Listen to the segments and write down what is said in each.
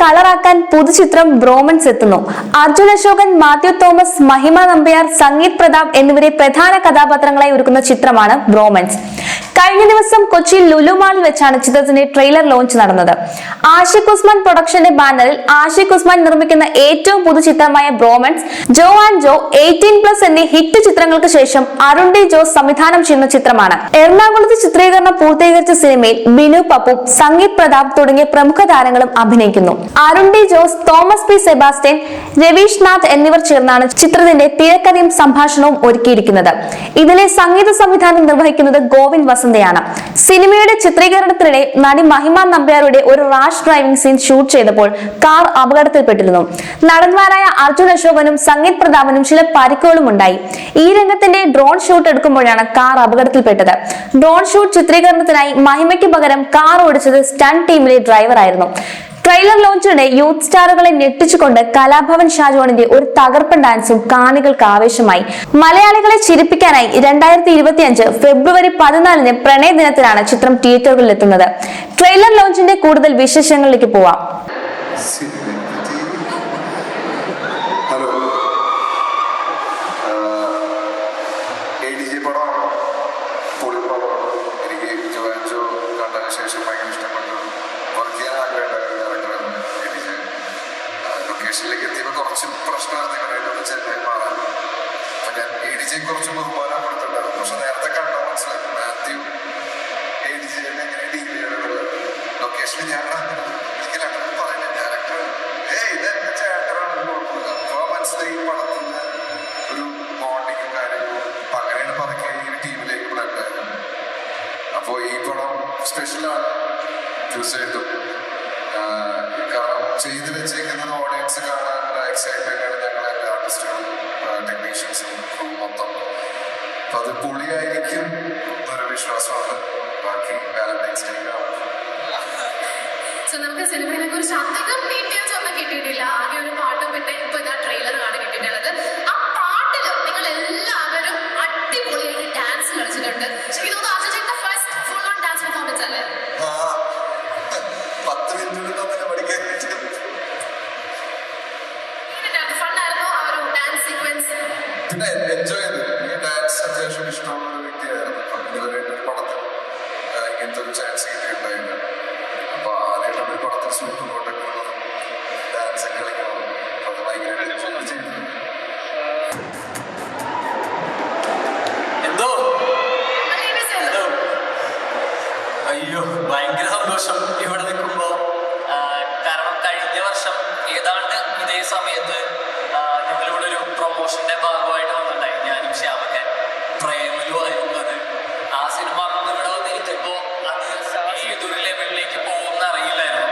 കളറാക്കാൻ പുതുചിത്രം ബ്രോമൻസ് എത്തുന്നു. അർജുൻ അശോകൻ, മാത്യു തോമസ്, മഹിമ നമ്പ്യാർ, സംഗീത് പ്രതാപ് എന്നിവരെ പ്രധാന കഥാപാത്രങ്ങളായി ഒരുക്കുന്ന ചിത്രമാണ് ബ്രോമൻസ്. കഴിഞ്ഞ ദിവസം കൊച്ചിയിൽ ലുലു മാളിൽ വെച്ചാണ് ചിത്രത്തിന്റെ ട്രെയിലർ ലോഞ്ച് നടന്നത്. ആഷിഖ് ഉസ്മാൻ പ്രൊഡക്ഷന്റെ ബാനറിൽ ആഷിഖ് ഉസ്മാൻ നിർമ്മിക്കുന്ന ഏറ്റവും പുതുചിത്രമായ ബ്രോമൻസ് ജോ ആൻഡ് ജോ, 18+ എന്നീ ഹിറ്റ് ചിത്രങ്ങൾക്ക് ശേഷം അരുൺ ഡി ജോസ് സംവിധാനം ചെയ്യുന്ന ചിത്രമാണ്. എറണാകുളത്ത് ചിത്രീകരണം പൂർത്തീകരിച്ച സിനിമയിൽ ബിനു പപ്പു, സംഗീത് പ്രതാപ് തുടങ്ങിയ പ്രമുഖ താരങ്ങളും അഭിനയിക്കുന്നു. അരുൺ ഡി ജോസ്, തോമസ് പി സെബാസ്റ്റ്യൻ, രവീഷ് നാഥ് എന്നിവർ ചേർന്നാണ് ചിത്രത്തിന്റെ തിരക്കഥയും സംഭാഷണവും ഒരുക്കിയിരിക്കുന്നത്. ഇതിലെ സംഗീത സംവിധാനം നിർവഹിക്കുന്നത് ഗോവിന്ദ് വസന്തയാണ്. സിനിമയുടെ ചിത്രീകരണത്തിനിടെ നടി മഹിമ നമ്പ്യാരുടെ ഒരു റാഷ് ഡ്രൈവിംഗ് സീൻ ഷൂട്ട് ചെയ്തപ്പോൾ കാർ അപകടത്തിൽപ്പെട്ടിരുന്നു. നടന്മാരായ അർജുൻ അശോകനും സംഗീത് പ്രതാപനും ചില പരിക്കുകളും ഉണ്ടായി. ഈ രംഗത്തിന്റെ ഡ്രോൺ ഷൂട്ട് എടുക്കുമ്പോഴാണ് കാർ അപകടത്തിൽപ്പെട്ടത്. ഡ്രോൺ ഷൂട്ട് ചിത്രീകരണത്തിനായി മഹിമയ്ക്ക് പകരം കാർ ഓടിച്ചത് സ്റ്റണ്ട് ടീമിലെ ഡ്രൈവർ ആയിരുന്നു. ട്രെയിലർ ലോഞ്ചിനിടെ യൂത്ത് സ്റ്റാറുകളെ ഞെട്ടിച്ചുകൊണ്ട് കലാഭവൻ ഷാജോണിന്റെ ഒരു തകർപ്പൻ ഡാൻസും കാണികൾക്ക് ആവേശമായി. മലയാളികളെ ചിരിപ്പിക്കാനായി 2025 ഫെബ്രുവരി 14 പ്രണയ ദിനത്തിലാണ് ചിത്രം തിയേറ്ററുകളിൽ എത്തുന്നത്. ട്രെയിലർ ലോഞ്ചിന്റെ കൂടുതൽ വിശേഷങ്ങളിലേക്ക് പോവാം. കുറച്ച് പ്രശ്നമായിരുന്നു ചെന്നൈ മാറാൻ. അപ്പൊ ഞാൻ ADJ കുറച്ച് ബഹുമാനം കൊടുത്തിട്ടുണ്ടായിരുന്നു. പക്ഷെ നേരത്തെ കണ്ടാൽ മനസ്സിലായി മാത്യു ADJ എങ്ങനെ ഡീൽ ചെയ്യണമെന്നുള്ളത്. ലൊക്കേഷനിൽ ഞാൻ ഒരിക്കലും അങ്ങനെ പറയുന്നത് ഡയറക്ടർ ഇതെന്റെ ചേട്ടനാണ് കുഴപ്പമില്ല. അപ്പൊ മനസ്സിലായി ഈ പടത്തിന്റെ ഒരു ബോണ്ടിങ്ങും കാര്യങ്ങളും. അപ്പൊ അങ്ങനെയാണ് പതുക്കെ ഈ ടീമിലേക്ക് ബ്ലഡ് ആയത്. അപ്പൊ ഈ പടം സ്പെഷ്യലാണ് തീർച്ചയായിട്ടും. കാരണം ചെയ്ത് വെച്ചേക്കുന്നത് ഓഡിയൻസ് കാണാനുള്ള എക്സൈറ്റ്മെന്റ് ആണ് ഞങ്ങളെ ആർട്ടിസ്റ്റുകളും ടെക്നീഷ്യൻസും മൊത്തം. അപ്പൊ അത് പൊളിയായിരിക്കും എന്നൊരു വിശ്വാസമാണ്. ബാക്കി വാലന്റൈൻസ് ഡേ നമുക്ക് സിനിമയെ കുറിച്ച് അധികം ഡീറ്റെയിൽസ് ഒന്നും കിട്ടിയിട്ടില്ല. ആകെ ഒരു പാട്ടും പിന്നെ ഇപ്പൊ ഇതാ ട്രെയിലറാണ് കിട്ടിയിട്ടുള്ളത്. ആ പാട്ടില് നിങ്ങൾ എല്ലാവരും അടിപൊളിയായിട്ട് ഡാൻസ് കളിച്ചിട്ടുണ്ട്. ശരിക്കും തോന്നുന്നു first full on dance performance അല്ലേ? 10 മിനിറ്റ് പഠിക്കാൻ പിന്നെ എൻജോയ് ചെയ്തു. ഈ ഡാൻസ് അത്യാവശ്യം ഇഷ്ടമുള്ള ഒരു വ്യക്തിയായിരുന്നു. ഇതുവരെയായിട്ട് ഒരു പടത്തിൽ ഇങ്ങനത്തെ ഒരു ചാൻസ് കിട്ടിയിട്ടുണ്ടായില്ല. അപ്പൊ ആദ്യമായിട്ട് ഒരു പടത്തിൽ സൂപ്പർ കോട്ടൊക്കെ ഉള്ളതും ഡാൻസ് ഒക്കെ കളിക്കണം. അത് ഭയങ്കരമായിട്ട് എൻജോയ് ചെയ്തു. എന്തോ അയ്യോ ഭയങ്കര സന്തോഷം ഇവിടെ നിൽക്കുമ്പോ. കാരണം കഴിഞ്ഞ വർഷം ഏതാണ്ട് ഇതേ സമയത്ത് ഞങ്ങളിവിടെ ഒരു പ്രൊമോഷന്റെ ഭാഗമായിട്ട് വന്നിട്ടുണ്ടായി. ഞാനും ശ്യാമൊക്കെ പ്രേമലുമായിരുന്നു. അത് ആ സിനിമ അന്ന് ഇവിടെ വന്നിരിക്കുമ്പോ അത് ഏതൊരു ലെവലിലേക്ക് പോകുമെന്ന് അറിയില്ലായിരുന്നു.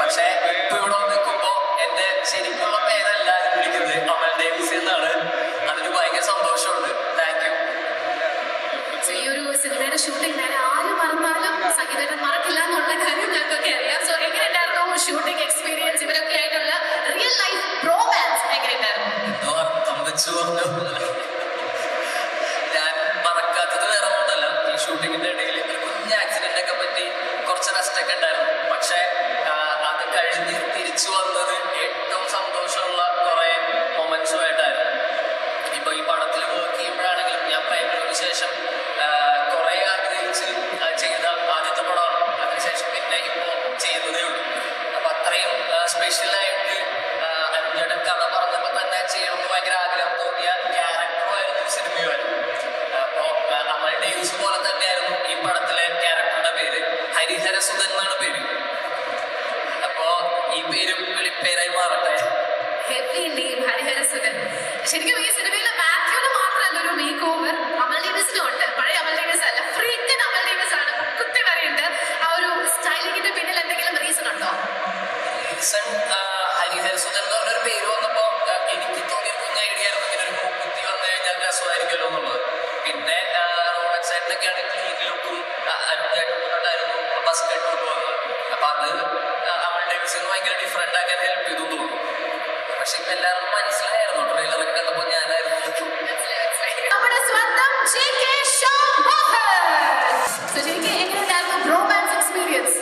പക്ഷെ ഇപ്പൊ ഇവിടെ വന്നിരിക്കുമ്പോ എന്റെ ശരിക്കുള്ള പേരെല്ലാരും വിളിക്കുന്നത് അമൽ ഡേവിസ് എന്നാണ്. അതിന് ഭയങ്കര സന്തോഷമുണ്ട്. Thank you. ഈ ഒരു സിനിമയുടെ ഷൂട്ടിംഗ് നേരെ ആര് മറന്നാലും സംഗീതം മറക്കില്ല എന്നുള്ള കാര്യം ഞങ്ങൾക്കൊക്കെ അറിയാം. സോ എങ്ങനെയുണ്ടായിരുന്നു ഷൂട്ടിംഗ് എക്സ്പീരിയൻസ്? ഇവരൊക്കെ ആയിട്ടുള്ള റിയൽ ലൈഫ് റൊമാൻസ് എങ്ങനെയുണ്ടായിരുന്നു? ഞാൻ മറക്കാത്തത് വേറെ ഒന്നല്ല. ഈ ഷൂട്ടിങ്ങിന്റെ ഇടയിൽ ഒരു കുഞ്ഞ് ആക്സിഡന്റ് ഒക്കെ പറ്റി കുറച്ച് റെസ്റ്റൊക്കെ ഉണ്ടായിരുന്നു. പക്ഷെ അത് കഴിഞ്ഞ് തിരിച്ചു വന്നത് ഏറ്റവും സന്തോഷമുള്ള കുറെ മൊമെന്റ്സുമായിട്ടായിരുന്നു. ഇപ്പൊ ഈ പടത്തിൽ വർക്ക് ചെയ്യുമ്പോഴാണെങ്കിലും ഞാൻ പ്രേമലൂർക്ക് ശേഷം കുറെ ആഗ്രഹിച്ച് ചെയ്ത ആദ്യത്തെ പടമാണ്. അതിനുശേഷം പിന്നെ ഇപ്പോൾ ചെയ്യുന്നതേ ഉള്ളൂ. അപ്പൊ അത്രയും സ്പെഷ്യലായിട്ട് അഞ്ചേട്ടൻ കഥ പറഞ്ഞപ്പോൾ തന്നെ ചെയ്യണമെന്ന് ഭയങ്കര ആഗ്രഹം തോന്നിയ ക്യാരക്ടറുമായിരുന്നു സിനിമയുമായിരുന്നു. അപ്പോൾ അമൽ ഡേവിസ് പോലെ തന്നെയായിരുന്നു ഈ പടത്തിലെ ക്യാരക്ടറുടെ പേര്. ഹരിഹരസുധൻ എന്നാണ് പേര്. അപ്പോ ഈ പേരും വിളിപ്പേരായി മാറട്ടെ. ഹരിഹരസുധൻ. ശരിക്കും ഈ സിനിമയിലെ മാത്യുവിന് മാത്രമല്ല ഒരു മേക്ക് ഓവർ അമൽ ഡേവിസിനും ഉണ്ട്. പഴയ അമൽ ഡേവിസ് അല്ല, ഫ്രീക്കൻ അമൽ ഡേവിസ് ആണ്. കുത്തി വരെയുണ്ട്. ആ ഒരു സ്റ്റൈലിങ്ങിന്റെ പിന്നിൽ എന്തെങ്കിലും റീസൺ ഉണ്ടോ? റീസൺ ഹരിഹരസുധൻ എന്ന് പറഞ്ഞൊരു പേര് വന്നപ്പോ എനിക്ക് തോന്നിയൊരു കുഞ്ഞ ഐഡിയ ആയിരുന്നു. ഇങ്ങനെ ഒരു മൂക്കുത്തി വന്നു കഴിഞ്ഞാൽ രസമായിരിക്കുമല്ലോ എന്നുള്ളത്. പിന്നെ റോമൻ സൈഡിലൊക്കെയാണ് ക്ലീൻ ലുക്കും ഉണ്ടായിരുന്നു ബസ് കെട്ടോട്ട് വന്നത്. അപ്പൊ അത് അമൽ ഡേവിസിന് ഭയങ്കര ഡിഫറെന്റ് ആക്കാൻ ഹെൽപ്പ് ചെയ്തു തോന്നുന്നു. പക്ഷെ ഇപ്പൊ എല്ലാവർക്കും മനസ്സിലായിരുന്നു. ട്രെയിലറൊക്കെ കണ്ടപ്പോ ഞാനായിരുന്നു നമ്മുടെ സ്വന്തം JK Sham Mohan. So JK എങ്ങനെയുണ്ടായിരുന്നു റൊമാൻസ് എക്സ്പീരിയൻസ്?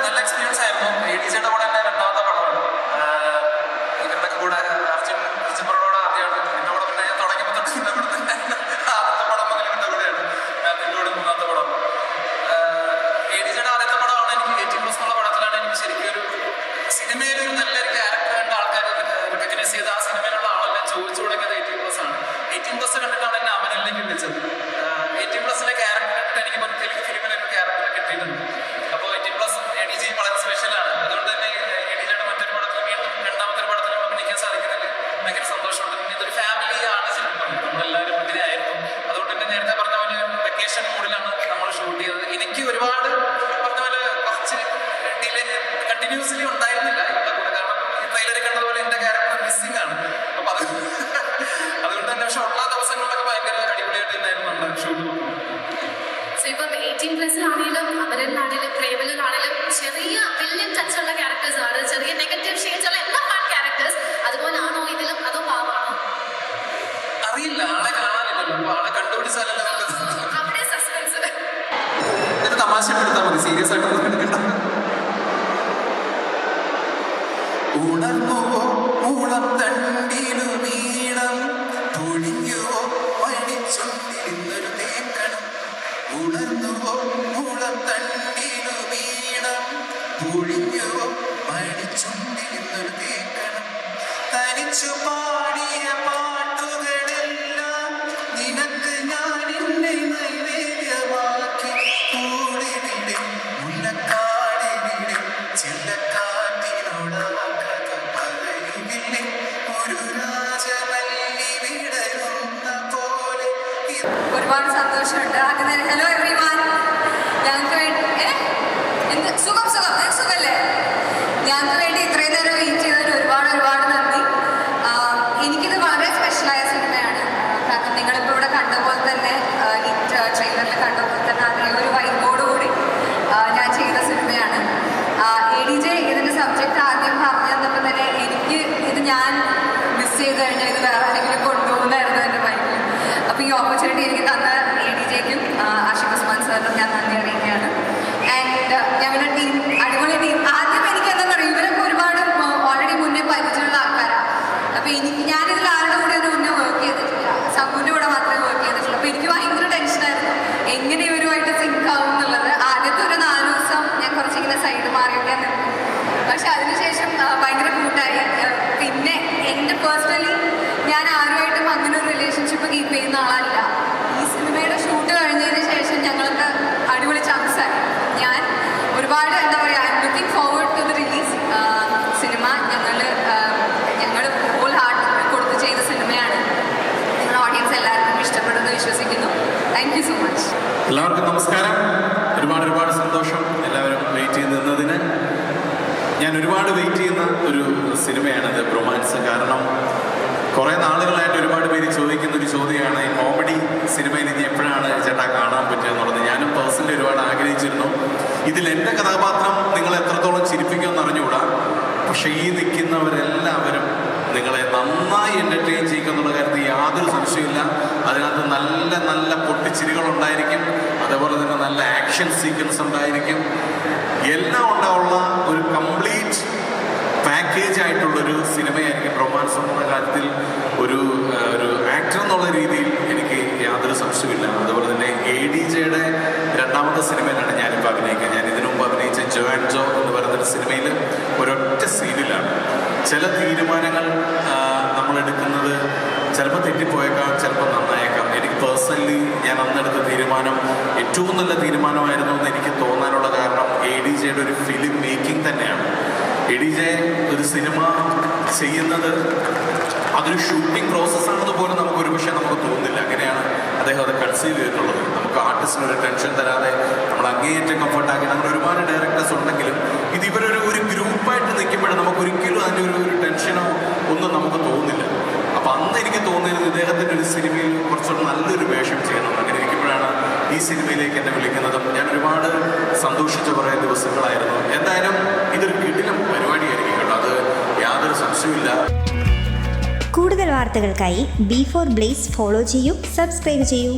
നല്ല എക്സ്പീരിയൻസ് ആയിരുന്നു. ADJ യുടെ കൂടെ നല്ലൊരു ക്യാരക്ടർ കണ്ട ആൾക്കാർ റെക്കഗ്നൈസ് ചെയ്ത് ആ സിനിമയിലുള്ള ആളെല്ലാം ചോദിച്ചു തുടങ്ങിയത് 18+ ആണ്. 18+ കണ്ടിട്ടാണ് എന്നെ അമരനിലേക്ക് വിളിച്ചത്. 18+ലെ ക്യാരക്ടർ കണ്ടിട്ട് എനിക്ക് തെലുങ്ക് ഫിലിമിലൊരു ക്യാരക്ടർ കിട്ടിയിട്ടുണ്ട്. അപ്പോൾ 18+ ADJ വളരെ സ്പെഷ്യലാണ്. അതുകൊണ്ട് തന്നെ ADJയുടെ മറ്റൊരു പടത്തിൽ വീണ്ടും രണ്ടാമത്തെ പടത്തിൽ അഭിനയിക്കാൻ സാധിക്കുന്നതിൽ ഭയങ്കര സന്തോഷമുണ്ട്. ഇതൊരു ഫാമിലി ആണ് സിനിമ, നമ്മളെല്ലാവരും ഇങ്ങനെയായിരുന്നു. അതുകൊണ്ട് തന്നെ നേരത്തെ പറഞ്ഞ പോലെ വെക്കേഷൻ മൂഡിലാണ് നമ്മൾ ഷൂട്ട് ചെയ്തത്. എനിക്ക് ഒരുപാട് പറഞ്ഞ പോലെ കുറച്ച് ഡിലേ കണ്ടിന്യൂസ്ലി ഉണ്ടായിരുന്നില്ല ഇവിടെ കൂടെ, കാരണം ഈ ട്രെയിലറിൽ കണ്ടതുപോലെ എൻ്റെ ക്യാരക്ടർ മിസ്സിംഗ് ആണ്. അപ്പൊ അതുകൊണ്ട് തന്നെ പക്ഷെ ഉള്ള ദിവസങ്ങളിലൊക്കെ ഭയങ്കര അടിപൊളിയായിട്ട് തന്നെയായിരുന്നു നമ്മുടെ ഷൂട്ട്. സോ ഇപ്പം 18+ ആണെങ്കിലും അമരനാണെങ്കിലും പ്രേമലാണെങ്കിലും ചെറിയ വില്ലൻ ടച്ച് ഉള്ള ക്യാരക്ടേഴ്സ് ആണ്, ചെറിയ നെഗറ്റീവ് ഷെയ്ഡ്സ് ഉള്ള എല്ലാ ഫൺ ക്യാരക്ടേഴ്സ്. അതുപോലെ ആണോ ഇതിലും, അതോ പാവാണോ? അറിയില്ല, ആളെ കാണാനില്ലല്ലോ. അപ്പൊ ആളെ കണ്ടുപിടിച്ചാലല്ലോ അവിടെ സസ്പെൻസ്. ഇതൊരു തമാശ എടുത്താൽ മതി, സീരിയസ് ആയിട്ടൊന്നും എടുക്കണ്ട. ഉണർന്നുവോ മുളത്തണ്ടിനു വീണം, പൊഴിഞ്ഞുവോ മണിച്ചുണ്ടിരുന്നൊരു തേക്കണം. ഉണർന്നുവോ മുളത്തണ്ടിനു വീണം, പൊഴിഞ്ഞുവോ മണിച്ചുണ്ടിരുന്നൊരു തേക്കണം. തനിച്ചു പാടിയ പാട്ടുകളെല്ലാം നിനക്ക് ഞാൻ എന്നെ നൈവേദ്യമാക്കി. കൂടിവിടെ മുല്ലക്കാടിവിടെ ചില്ലക്കാറ്റിനോടാകത പറയുകില്ലേ, ഒരു രാജവല്ലി വിടരുന്ന പോലെ. ഒരുപാട് സന്തോഷമുണ്ട്. ആദ്യം തന്നെ ഹലോ എവ്രി വൺ, ഞങ്ങൾക്ക് വേണ്ടി സുഖല്ലേ? ഞങ്ങൾക്ക് വേണ്ടി ഇത്രയും നേരം വെയിറ്റ് ചെയ്തതിന് ഒരുപാട് നന്ദി. എനിക്കിത് വളരെ സ്പെഷ്യലായ സിനിമയാണ്. കാരണം നിങ്ങളിപ്പോൾ ഇവിടെ കണ്ട പോലെ തന്നെ, ഈ ട്രെയിലറിൽ കണ്ട പോലെ തന്നെ അതേ ഒരു വൈബോടുകൂടി ഞാൻ ചെയ്ത സിനിമയാണ്. ADJ ഇതിൻ്റെ സബ്ജക്റ്റ് ആദ്യം പറഞ്ഞു തന്നപ്പോൾ തന്നെ എനിക്ക് ഇത് ഞാൻ മിസ് ചെയ്ത് കഴിഞ്ഞാൽ ഇത് വേറെ ആരെങ്കിലും കൊണ്ടുപോകുന്നായിരുന്നു എൻ്റെ മൈൻഡിൽ. അപ്പോൾ ഈ ഓപ്പർച്യൂണിറ്റി എനിക്ക് തന്ന ADJക്കും ആഷിഖ് ഉസ്മാൻ സാറിനും ഞാൻ നന്ദി അറിയിക്കുകയാണ്. ആൻഡ് ഞങ്ങളുടെ ടീം, അടിപൊളി ടീം. ആദ്യം എനിക്ക് എന്താണെന്ന് അറിയാം, ഇവരൊക്കെ ഒരുപാട് ഓൾറെഡി മുന്നേ പരിചയമുള്ള ആൾക്കാരാണ്. അപ്പോൾ ഞാനിതിൽ ആരുടെ കൂടെ ഒരു മുന്നേ വർക്ക് ചെയ്തിട്ടില്ല, സബുവിൻ്റെ കൂടെ മാത്രമേ വർക്ക് ചെയ്തിട്ടുള്ളൂ. അപ്പോൾ എനിക്ക് ഭയങ്കര ടെൻഷനായിരുന്നു എങ്ങനെ ഇവരുമായിട്ട് സിങ്ക് ആവും എന്നുള്ളത്. ആദ്യത്തെ ഒരു 4 ദിവസം ഞാൻ കുറച്ചിങ്ങനെ സൈഡ് മാറിയൊക്കെ നിന്നു. പക്ഷെ അതിനുശേഷം ഭയങ്കര കൂട്ടായി. പിന്നെ എൻ്റെ പേഴ്സണലി ഞാൻ ആരുമായിട്ടും അങ്ങനെ ഒരു റിലേഷൻഷിപ്പ് കീപ്പ് ചെയ്യുന്ന ആളല്ല. ഈ സിനിമയുടെ ഷൂട്ട് കഴിഞ്ഞതിന് ശേഷം ഞങ്ങൾക്ക് അടിപൊളി ചാൻസായി. ഞാൻ ഒരുപാട് എന്താ പറയുക, I'm looking forward to the release. സിനിമ ഞങ്ങൾ ഹോൾ ഹാർട്ട് കൊടുത്ത് ചെയ്ത സിനിമയാണ്. ഞങ്ങളുടെ ഓഡിയൻസ് എല്ലാവർക്കും ഇഷ്ടപ്പെടുമെന്ന് വിശ്വസിക്കുന്നു. Thank you so much. എല്ലാവർക്കും നമസ്കാരം. ഒരുപാട് സന്തോഷം എല്ലാവരും വെയിറ്റ് ചെയ്ത് നിന്നതിന്. ഞാൻ ഒരുപാട് വെയിറ്റ് ചെയ്യുന്ന ഒരു സിനിമയാണിത്, ബ്രൊമാൻസ്. കാരണം കുറേ നാളുകളായിട്ട് ഒരുപാട് പേര് ചോദിക്കുന്ന ഒരു ചോദ്യമാണ്, ഈ കോമഡി സിനിമയിൽ ഇനി എപ്പോഴാണ് ചേട്ടാ കാണാൻ പറ്റുക എന്നുള്ളത്. ഞാനും പേഴ്സണലി ഒരുപാട് ആഗ്രഹിച്ചിരുന്നു. ഇതിൽ എൻ്റെ കഥാപാത്രം നിങ്ങളെ എത്രത്തോളം ചിരിപ്പിക്കുമെന്ന് അറിഞ്ഞുകൂടാ. പക്ഷേ ഈ നിൽക്കുന്നവരെല്ലാവരും നിങ്ങളെ നന്നായി എൻ്റർടൈൻ ചെയ്യുമെന്നുള്ള കാര്യത്തിൽ യാതൊരു സംശയമില്ല. അതിനകത്ത് നല്ല പൊട്ടിച്ചിരികളുണ്ടായിരിക്കും, അതേപോലെ തന്നെ നല്ല ആക്ഷൻ സീക്വൻസ് ഉണ്ടായിരിക്കും. എല്ലാം ഉണ്ടാവുള്ള ഒരു കംപ്ലീറ്റ് പാക്കേജ് ആയിട്ടുള്ളൊരു സിനിമയായിരിക്കും റൊമാൻസ് എന്നുള്ള കാര്യത്തിൽ. ഒരു ആക്ടർ എന്നുള്ള രീതിയിൽ എനിക്ക് യാതൊരു സംശയമില്ല. അതുപോലെ തന്നെ ADJയുടെ രണ്ടാമത്തെ സിനിമയിലാണ് ഞാനിപ്പോൾ അഭിനയിക്കുന്നത്. ഞാൻ ഇതിനു മുമ്പ് അഭിനയിച്ച ജോ ആൻഡ് ജോ എന്ന് പറയുന്നൊരു സിനിമയിൽ ഒരൊറ്റ സീനിലാണ് ചില തീരുമാനങ്ങൾ നമ്മളെടുക്കുന്നത് ചിലപ്പോൾ തെറ്റിപ്പോയേക്കാം, ചിലപ്പോൾ നന്നായേക്കാം. എനിക്ക് പേഴ്സണലി ഞാൻ അന്നെടുത്ത തീരുമാനം ഏറ്റവും നല്ല തീരുമാനമായിരുന്നു എന്ന് എനിക്ക് തോന്നാനുള്ള കാരണം ADJയുടെ ഒരു ഫിലിം മേക്കിംഗ് തന്നെയാണ്. ADJ ഒരു സിനിമ ചെയ്യുന്നത് അതൊരു ഷൂട്ടിംഗ് പ്രോസസ്സാണെന്ന് പോലും നമുക്കൊരു പക്ഷേ നമുക്ക് തോന്നുന്നില്ല. അങ്ങനെയാണ് അദ്ദേഹം അത് കൺസീവ് ചെയ്തിട്ടുള്ളത്. നമുക്ക് ആർട്ടിസ്റ്റിനൊരു ടെൻഷൻ തരാതെ നമ്മൾ അങ്ങേയറ്റം കംഫർട്ടാക്കി, അങ്ങനെ ഒരുപാട് ഡയറക്ടേഴ്സ് ഉണ്ടെങ്കിലും ഇത് ഇവരൊരു ഗ്രൂപ്പായിട്ട് നിൽക്കുമ്പോഴും നമുക്കൊരിക്കലും അതിൻ്റെ ഒരു ടെൻഷനോ ഒന്നും നമുക്ക് തോന്നുന്നില്ല. അപ്പം അന്ന് എനിക്ക് തോന്നിയത് ഇദ്ദേഹത്തിൻ്റെ ഒരു സിനിമയിൽ കുറച്ചുകൂടെ നല്ലൊരു വേഷം ചെയ്യണം. അങ്ങനെ ഇരിക്കുമ്പോഴാണ് ഈ സിനിമയിലേക്ക് എന്നെ വിളിക്കുന്നതും. ഞാൻ ഒരുപാട് സന്തോഷിച്ച കുറേ ദിവസങ്ങളായിരുന്നു. എന്തായാലും ഇതൊരു കിടിലം പരിപാടിയായിരിക്കും കേട്ടോ, അത് യാതൊരു സംശയമില്ല. കൂടുതൽ വാർത്തകൾക്കായി B4 Blaze ഫോളോ ചെയ്യൂ, സബ്സ്ക്രൈബ് ചെയ്യൂ.